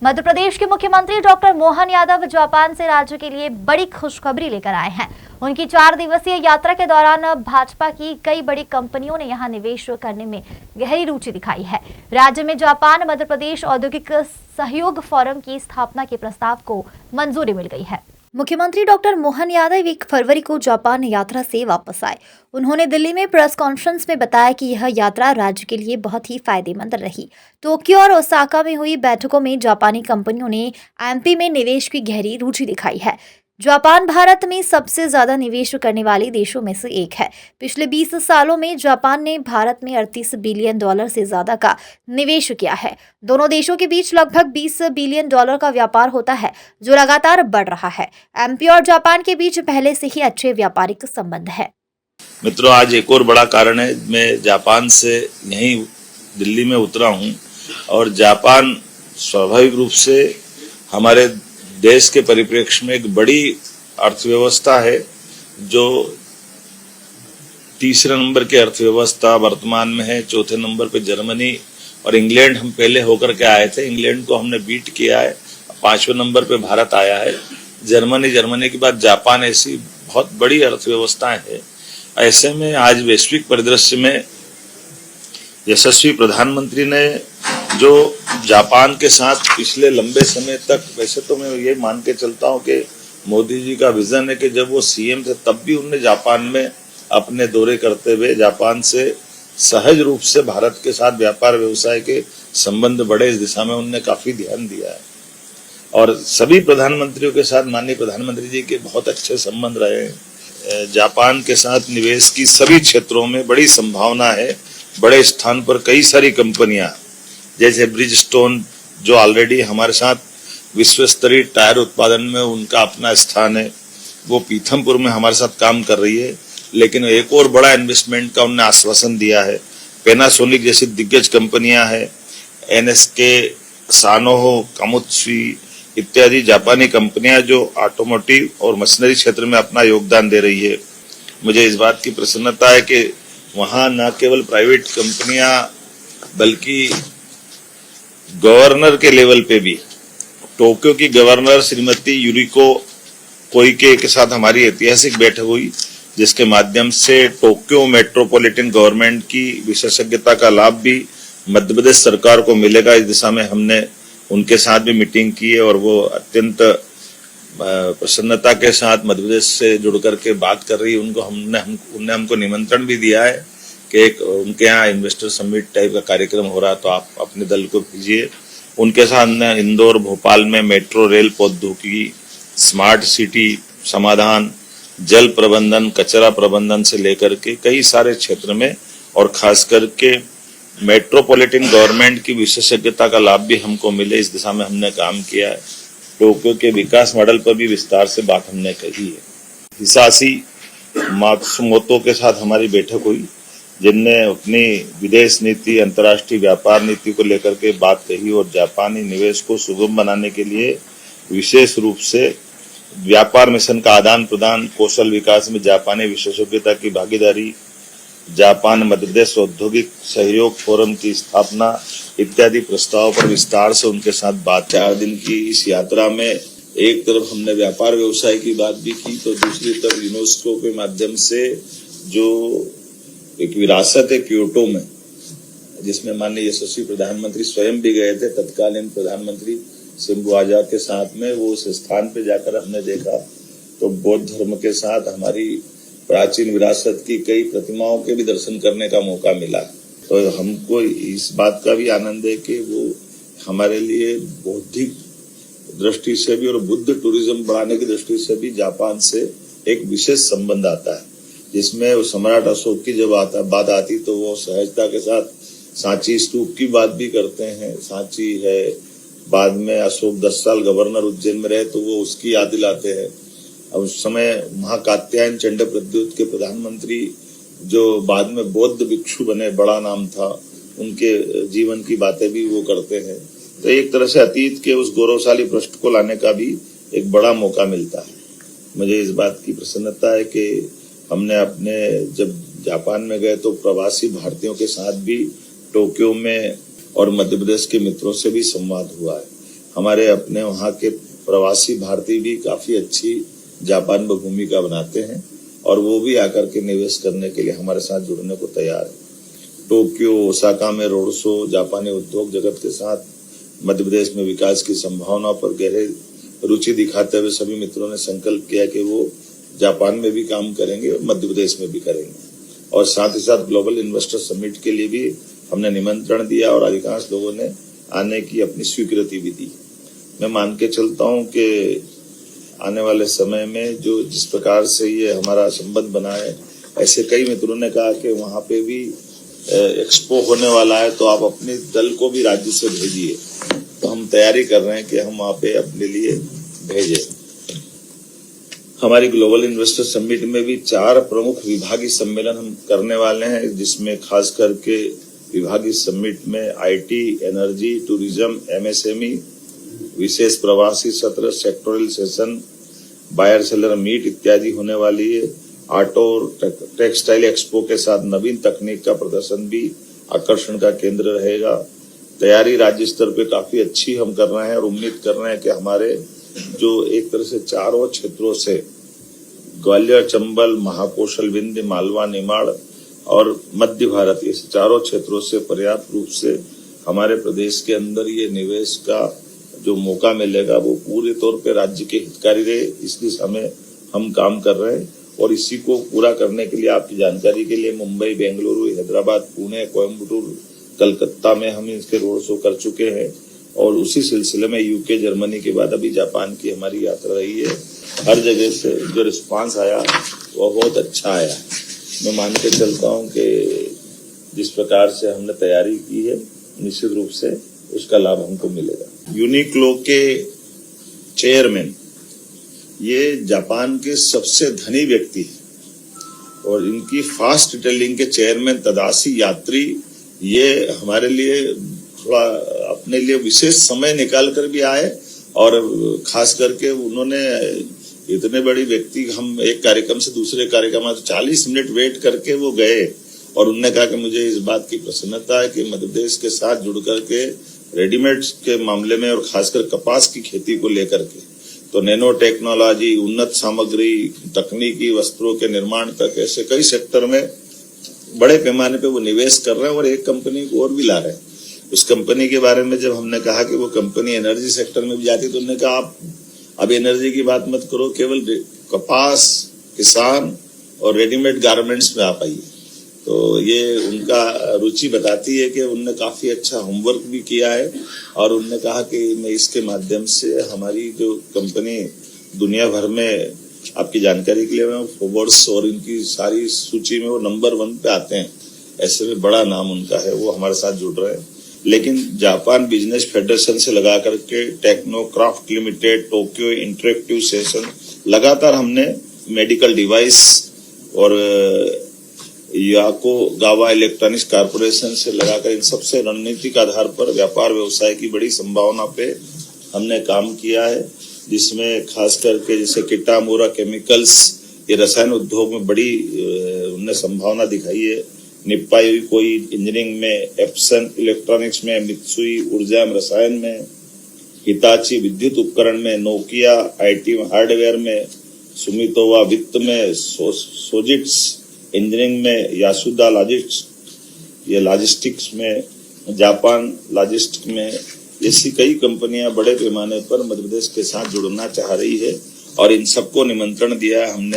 मध्य प्रदेश के मुख्यमंत्री doctor Mohan Yadav Japan से राज्य के लिए बड़ी खुशखबरी लेकर आए हैं। उनकी 4 दिवसीय यात्रा के दौरान भाजपा की कई बड़ी कंपनियों ने यहां निवेश करने में गहरी रुचि दिखाई है। राज्य में जापान मध्य प्रदेश औद्योगिक सहयोग फोरम की स्थापना के प्रस्ताव को मंजूरी मिल गई है। मुख्यमंत्री डॉक्टर मोहन यादव 1 फरवरी को जापान यात्रा से वापस आए। उन्होंने दिल्ली में प्रेस कॉन्फ्रेंस में बताया कि यह यात्रा राज्य के लिए बहुत ही फायदेमंद रही। टोक्यो और ओसाका में हुई बैठकों में जापानी कंपनियों ने एमपी में निवेश की गहरी रुचि दिखाई है। जापान भारत में सबसे ज्यादा निवेश करने वाले देशों में से एक है। पिछले 20 सालों में जापान ने भारत में $38 बिलियन से ज्यादा का निवेश किया है। दोनों देशों के बीच लगभग $20 बिलियन का व्यापार होता है, जो लगातार बढ़ रहा है। एमपी और जापान के बीच पहले से ही अच्छे व्यापारिक संबंध है। मित्रों, आज एक और बड़ा कारण है। मैं जापान से यहीं दिल्ली में उतरा हूं और जापान स्वाभाविक रूप से हमारे देश के परिप्रेक्ष्य में एक बड़ी अर्थव्यवस्था है, जो तीसरे नंबर की अर्थव्यवस्था वर्तमान में है। चौथे नंबर पे जर्मनी और इंग्लैंड हम पहले होकर के आए थे। इंग्लैंड को हमने बीट किया है। 5वें नंबर पे भारत आया है। जर्मनी के बाद जापान, ऐसी बहुत बड़ी अर्थव्यवस्थाएं हैं। ऐसे में आज वैश्विक परिदृश्य में यशस्वी प्रधानमंत्री ने जो जापान के साथ पिछले लंबे समय तक, वैसे तो मैं ये मान के चलता हूं कि मोदी जी का विजन है कि जब वो सीएम थे तब भी उन्होंने जापान में अपने दौरे करते हुए जापान से सहज रूप से भारत के साथ व्यापार व्यवसाय के संबंध बढ़े, इस दिशा में उन्होंने काफी ध्यान दिया है। और सभी प्रधानमंत्रियों के साथ माननीय प्रधानमंत्री जी के बहुत अच्छे संबंध रहे हैं। जापान के साथ निवेश की सभी क्षेत्रों में बड़ी संभावना है। बड़े स्थान पर कई सारी कंपनियां जैसे ब्रिजस्टोन, जो ऑलरेडी हमारे साथ विश्व स्तरीय टायर उत्पादन में उनका अपना स्थान है, वो पीथमपुर में हमारे साथ काम कर रही है। लेकिन एक और बड़ा इन्वेस्टमेंट का उन्होंने आश्वासन दिया है। पैनासोनिक जैसी दिग्गज कंपनियां हैं, एनएसके, सानोहो, कामुत्सुई इत्यादि जापानी कंपनियां जो ऑटोमोटिव और मशीनरी क्षेत्र में अपना योगदान दे रही है। मुझे इस बात की प्रसन्नता है कि वहां न केवल प्राइवेट कंपनियां बल्कि गवर्नर के लेवल पे भी, टोक्यो की गवर्नर श्रीमती यूरिको कोइके के साथ हमारी ऐतिहासिक बैठक हुई, जिसके माध्यम से टोक्यो मेट्रोपॉलिटन गवर्नमेंट की विशेषज्ञता का लाभ भी मध्य प्रदेश सरकार को मिलेगा। इस दिशा में हमने उनके साथ भी मीटिंग की है और वो अत्यंत प्रसन्नता के साथ मध्य प्रदेश से जुड़ करके बात कर रही है। उनने हमको निमंत्रण भी दिया है कि एक उनके यहाँ इन्वेस्टर समिट टाइप का कार्यक्रम हो रहा है, तो आप अपने दल को भेजिए। उनके साथ इंदौर, भोपाल में मेट्रो रेल प्रौद्योगिकी, स्मार्ट सिटी समाधान, जल प्रबंधन, कचरा प्रबंधन से लेकर के कई सारे क्षेत्र में, और खास करके मेट्रोपॉलिटन गवर्नमेंट की विशेषज्ञता का लाभ भी हमको मिले, इस दिशा में हमने काम किया है। टोक्यो के विकास मॉडल पर भी विस्तार से बात हमने कही है। हिसाशी मात्सुमोतो के साथ हमारी बैठक हुई, जिनने अपनी विदेश नीति, अंतर्राष्ट्रीय व्यापार नीति को लेकर के बात कही और जापानी निवेश को सुगम बनाने के लिए विशेष रूप से व्यापार मिशन का आदान प्रदान, कौशल विकास में जापानी विशेषज्ञता की भागीदारी, जापान मध्य प्रदेश औद्योगिक सहयोग फोरम की स्थापना इत्यादि प्रस्ताव पर विस्तार से उनके साथ बात। 4 दिन की इस यात्रा में एक तरफ हमने व्यापार व्यवसाय की बात भी की, तो दूसरी तरफ यूनेस्को के माध्यम से जो एक विरासत है क्योटो में, जिसमें माननीय यशस्वी प्रधानमंत्री स्वयं भी गए थे, तत्कालीन प्रधानमंत्री शिंबो आजा के साथ में। वो उस स्थान पे जाकर हमने देखा तो बौद्ध धर्म के साथ हमारी प्राचीन विरासत की कई प्रतिमाओं के भी दर्शन करने का मौका मिला। तो हमको इस बात का भी आनंद है कि वो हमारे लिए बौद्धिक दृष्टि से भी और बुद्ध टूरिज्म बढ़ाने की दृष्टि से भी जापान से एक विशेष संबंध आता है, जिसमें सम्राट अशोक की जब बात आती तो वो सहजता के साथ सांची स्तूप की बात भी करते हैं। सांची है, बाद में अशोक 10 साल गवर्नर उज्जैन में रहे तो वो उसकी याद दिलाते हैं। अब उस समय महाकात्यायन चंड प्रद्युत के प्रधानमंत्री जो बाद में बौद्ध भिक्षु बने, बड़ा नाम था, उनके जीवन की बातें भी वो करते हैं। तो एक तरह से अतीत के उस गौरवशाली पृष्ठ को लाने का भी एक बड़ा मौका मिलता है। मुझे इस बात की प्रसन्नता है कि हमने अपने जब जापान में गए तो प्रवासी भारतीयों के साथ भी टोक्यो में और मध्य प्रदेश के मित्रों से भी संवाद हुआ है। हमारे अपने वहाँ के प्रवासी भारतीय भी काफी अच्छी जापान में भूमिका बनाते हैं और वो भी आकर के निवेश करने के लिए हमारे साथ जुड़ने को तैयार है। टोक्यो, ओसाका में रोड शो, जापानी उद्योग जगत के साथ मध्य प्रदेश में विकास की संभावना पर गहरे रुचि दिखाते हुए सभी मित्रों ने संकल्प किया कि वो जापान में भी काम करेंगे और मध्य प्रदेश में भी करेंगे। और साथ ही साथ ग्लोबल इन्वेस्टर समिट के लिए भी हमने निमंत्रण दिया और अधिकांश लोगों ने आने की अपनी स्वीकृति भी दी। मैं मान के चलता हूं कि आने वाले समय में जो जिस प्रकार से ये हमारा संबंध बना है, ऐसे कई मित्रों ने कहा कि वहां पे भी एक्सपो होने वाला है तो आप अपने दल को भी राज्य से भेजिए। तो हम तैयारी कर रहे हैं कि हम वहां पे अपने लिए भेजें। हमारी ग्लोबल इन्वेस्टर समिट में भी 4 प्रमुख विभागीय सम्मेलन हम करने वाले हैं, जिसमें खास करके विभागीय समिट में आईटी, एनर्जी, टूरिज्म, एमएसएमई, विशेष प्रवासी सत्र, sectoral session, buyer seller meet इत्यादि होने वाली है। ऑटो और टेक्सटाइल एक्सपो के साथ नवीन तकनीक का प्रदर्शन भी आकर्षण का केंद्र रहेगा। तैयारी राज्य स्तर पे काफी अच्छी हम कर रहे हैं और उम्मीद कर रहे हैं कि हमारे जो एक तरह से चारों क्षेत्रों से ग्वालियर, चंबल, महाकौशल, विंध्य, मालवा, निमाड़ और मध्य भारत, इस चारों क्षेत्रों से पर्याप्त रूप से हमारे प्रदेश के अंदर ये निवेश का जो मौका मिलेगा वो पूरे तौर पे राज्य के हितकारी रहे, इस दिशा में हम काम कर रहे हैं। और इसी को पूरा करने के लिए आपकी जानकारी के लिए मुंबई, बेंगलुरु, हैदराबाद, पुणे, कोयम्बटूर, कलकत्ता में हम इसके रोड शो कर चुके हैं और उसी सिलसिले में यूके, जर्मनी के बाद अभी जापान की हमारी यात्रा रही है। हर जगह से जो रिस्पांस आया वो बहुत अच्छा आया। मैं मान के चलता हूं कि जिस प्रकार से हमने तैयारी की है निश्चित रूप से उसका लाभ हमको मिलेगा। यूनिक्लो के चेयरमैन ये जापान के सबसे धनी व्यक्ति है और इनकी फास्ट रिटेलिंग के चेयरमैन तदाशी यात्री, ये हमारे लिए थोड़ा अपने लिए विशेष समय निकाल कर भी आए और खास करके उन्होंने इतने बड़ी व्यक्ति, हम एक कार्यक्रम से दूसरे कार्यक्रम में 40 मिनट वेट करके वो गए और उन्होंने कहा कि मुझे इस बात की प्रसन्नता है कि मध्य प्रदेश के साथ जुड़ करके रेडीमेड के मामले में और खासकर कपास की खेती को लेकर के तो नैनो टेक्नोलॉजी, उन्नत सामग्री, तकनीकी वस्त्रों के निर्माण तक ऐसे कई सेक्टर में बड़े पैमाने पे वो निवेश कर रहे हैं और एक कंपनी को और भी ला रहे हैं। उस कंपनी के बारे में जब हमने कहा कि वो कंपनी एनर्जी सेक्टर में भी जाती तो उन्होंने कहा आप अब एनर्जी की बात मत करो, केवल कपास, किसान और रेडीमेड गारमेंट्स में आप आइए। तो ये उनका रुचि बताती है कि उनने काफी अच्छा होमवर्क भी किया है और उनने कहा कि मैं इसके माध्यम से हमारी जो कंपनी दुनिया भर में, आपकी जानकारी के लिए मैं फोर्ब्स और इनकी सारी सूची में वो नंबर 1 पे आते हैं, ऐसे में बड़ा नाम उनका है, वो हमारे साथ जुड़ रहे हैं। लेकिन जापान बिजनेस फेडरेशन से लगा करके Technocraft limited, Tokyo interactive session, लगातार हमने मेडिकल डिवाइस और याको गावा इलेक्ट्रॉनिक्स कारपोरेशन से लगाकर इन सबसे रणनीतिक आधार पर व्यापार व्यवसाय की बड़ी संभावना पे हमने काम किया है, जिसमें खास करके जैसे किटामुरा केमिकल्स, ये रसायन उद्योग में बड़ी उन्होंने संभावना दिखाई है। निप्पाई कोई इंजीनियरिंग में, एप्सन इलेक्ट्रॉनिक्स में, मित्सुई ऊर्जा में, रसायन में, हिताची विद्युत उपकरण में, नोकिया आईटी हार्डवेयर में, सुमितोवा वित्त में, सोजिट्स इंजीनियरिंग में, यासुदा लॉजिस्टिक्स में, जापान लॉजिस्टिक्स में, ऐसी कई कंपनियां बड़े पैमाने पर मध्य प्रदेश के साथ जुड़ना चाह रही है और इन सबको निमंत्रण दिया है हमने।